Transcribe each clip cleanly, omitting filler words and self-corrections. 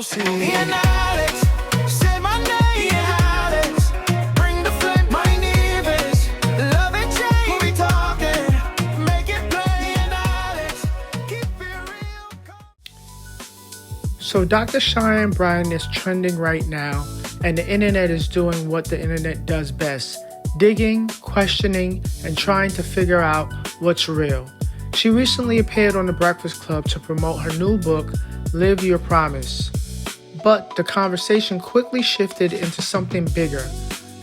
Me and Alex, say my name, Alex. Bring the flame, my neighbors. Love and change, we'll be talking. Make it play, and Alex, keep it real. So Dr. Cheyenne Bryant is trending right now, and the internet is doing what the internet does best: digging, questioning, and trying to figure out what's real. She recently appeared on The Breakfast Club to promote her new book, Live Your Promise. But the conversation quickly shifted into something bigger: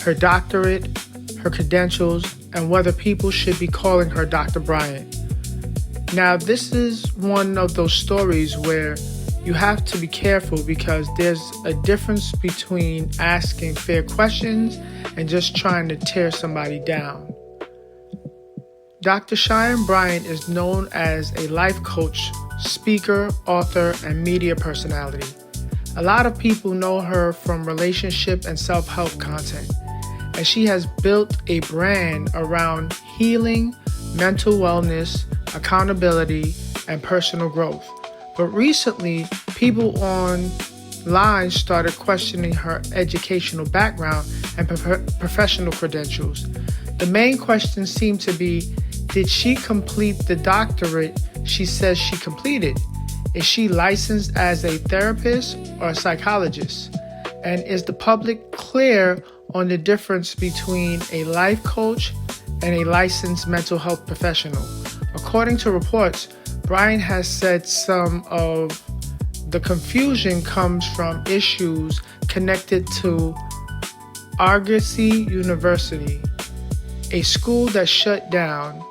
her doctorate, her credentials, and whether people should be calling her Dr. Bryant. Now, this is one of those stories where you have to be careful because there's a difference between asking fair questions and just trying to tear somebody down. Dr. Cheyenne Bryant is known as a life coach, speaker, author, and media personality. A lot of people know her from relationship and self-help content, and she has built a brand around healing, mental wellness, accountability, and personal growth. But recently, people online started questioning her educational background and professional credentials. The main question seemed to be, did she complete the doctorate she says she completed? Is she licensed as a therapist or a psychologist? And is the public clear on the difference between a life coach and a licensed mental health professional? According to reports, Bryant has said some of the confusion comes from issues connected to Argosy University, a school that shut down,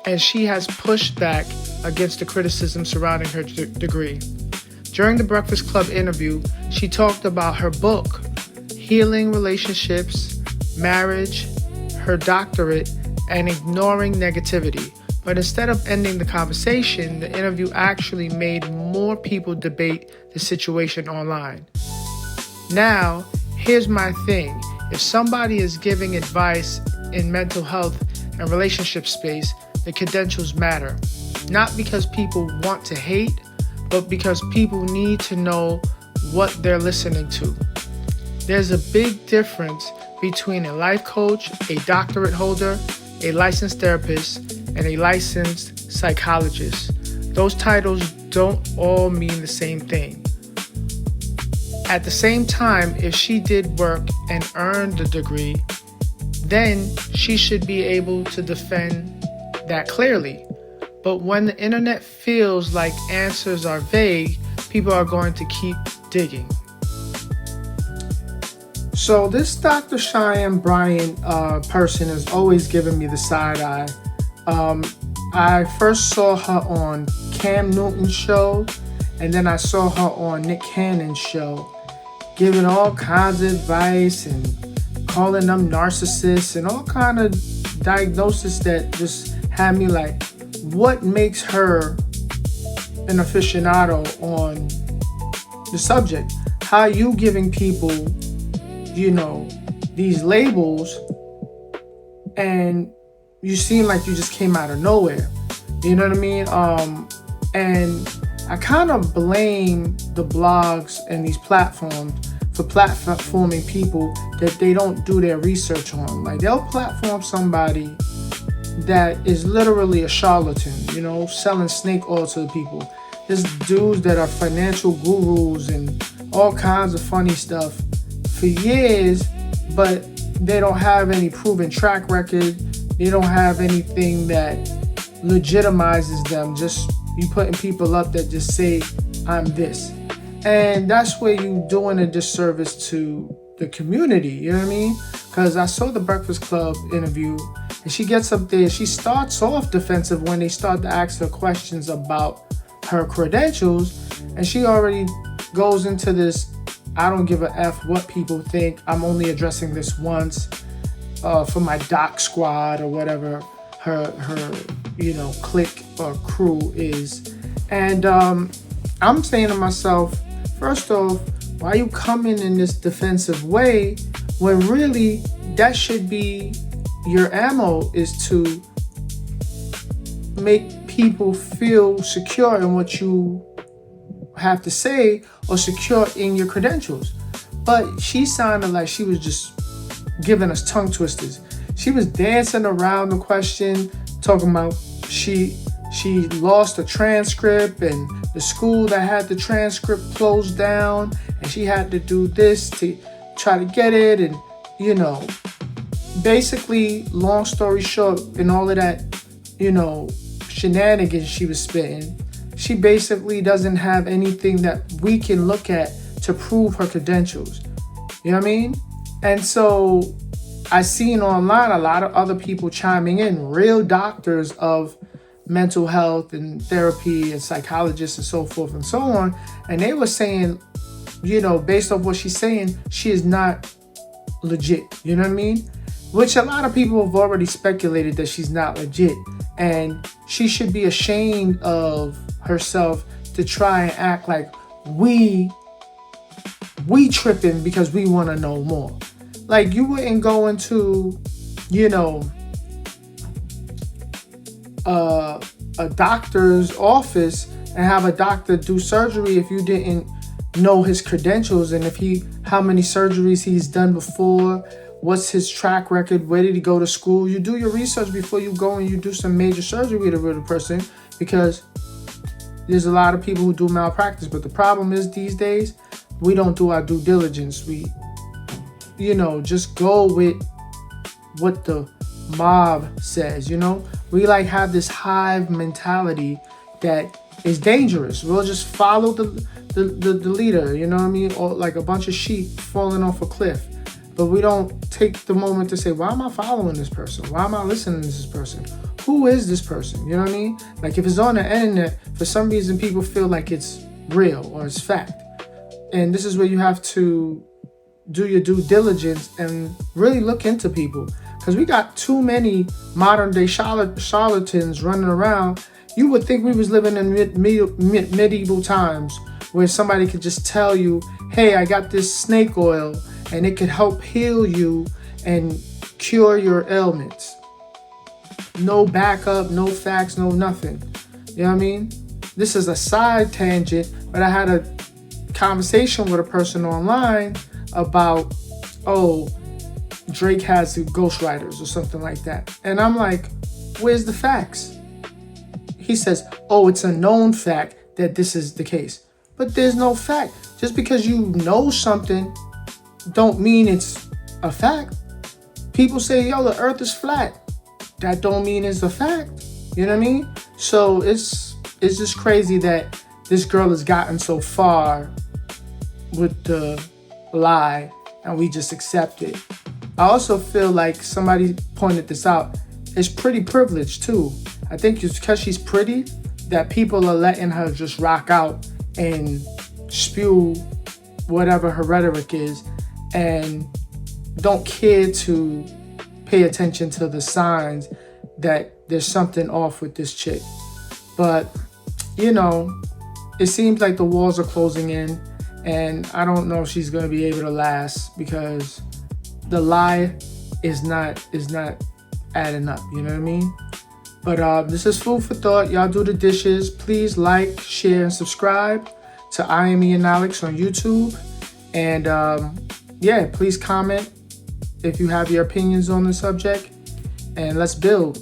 and she has pushed back against the criticism surrounding her degree. During the Breakfast Club interview, she talked about her book, healing relationships, marriage, her doctorate, and ignoring negativity. But instead of ending the conversation, the interview actually made more people debate the situation online. Now, here's my thing. If somebody is giving advice in mental health and relationship space, the credentials matter. Not because people want to hate, but because people need to know what they're listening to. There's a big difference between a life coach, a doctorate holder, a licensed therapist, and a licensed psychologist. Those titles don't all mean the same thing. At the same time, if she did work and earned the degree, then she should be able to defend that clearly. But when the internet feels like answers are vague, people are going to keep digging. So this Dr. Cheyenne Bryant person has always given me the side eye. I first saw her on Cam Newton's show, and then I saw her on Nick Cannon's show, giving all kinds of advice and calling them narcissists and all kind of diagnosis that just had me like, what makes her an aficionado on the subject? How are you giving people, these labels, and you seem like you just came out of nowhere? You know what I mean? And I kind of blame the blogs and these platforms for platforming people that they don't do their research on. Like, they'll platform somebody that is literally a charlatan, selling snake oil to the people. There's dudes that are financial gurus and all kinds of funny stuff for years, but they don't have any proven track record. They don't have anything that legitimizes them. Just you putting people up that just say, I'm this. And that's where you doing a disservice to the community, you know what I mean? Because I saw the Breakfast Club interview, and she gets up there, she starts off defensive when they start to ask her questions about her credentials, and she already goes into this, I don't give a F what people think, I'm only addressing this once for my doc squad or whatever her clique or crew is. And I'm saying to myself, first off, why are you coming in this defensive way when really that should be your ammo, is to make people feel secure in what you have to say or secure in your credentials. But she sounded like she was just giving us tongue twisters. She was dancing around the question, talking about she lost the transcript and the school that had the transcript closed down, and she had to do this to try to get it. And basically, long story short, in all of that shenanigans she was spitting, she basically doesn't have anything that we can look at to prove her credentials. You know what I mean? And so I seen online a lot of other people chiming in, real doctors of mental health and therapy and psychologists and so forth and so on. And they were saying, based off what she's saying, she is not legit. You know what I mean? Which a lot of people have already speculated that she's not legit. And she should be ashamed of herself to try and act like we tripping because we want to know more. Like, you wouldn't go into, a doctor's office and have a doctor do surgery if you didn't know his credentials and how many surgeries he's done before, what's his track record, where did he go to school. You do your research before you go and you do some major surgery with a person, because there's a lot of people who do malpractice. But the problem is, these days, we don't do our due diligence. We, just go with what the mob says. We have this hive mentality that is dangerous. We'll just follow the leader, you know what I mean? Or like a bunch of sheep falling off a cliff. But we don't take the moment to say, why am I following this person? Why am I listening to this person? Who is this person? You know what I mean? Like, if it's on the internet, for some reason people feel like it's real or it's fact. And this is where you have to do your due diligence and really look into people. Because we got too many modern day charlatans running around. You would think we was living in medieval times, where somebody could just tell you, hey, I got this snake oil and it could help heal you and cure your ailments. No backup, no facts, no nothing. You know what I mean? This is a side tangent, but I had a conversation with a person online about, Drake has ghostwriters or something like that. And I'm like, where's the facts? He says, it's a known fact that this is the case. But there's no fact. Just because you know something don't mean it's a fact. People say, the earth is flat. That don't mean it's a fact. You know what I mean? So it's just crazy that this girl has gotten so far with the lie and we just accept it. I also feel like somebody pointed this out. It's pretty privileged too. I think it's because she's pretty that people are letting her just rock out and spew whatever her rhetoric is and don't care to pay attention to the signs that there's something off with this chick. But, it seems like the walls are closing in, and I don't know if she's going to be able to last, because the lie is not adding up. You know what I mean? But this is food for thought. Y'all do the dishes. Please like, share, and subscribe to I Am Ian Alex on YouTube. And please comment if you have your opinions on the subject. And let's build.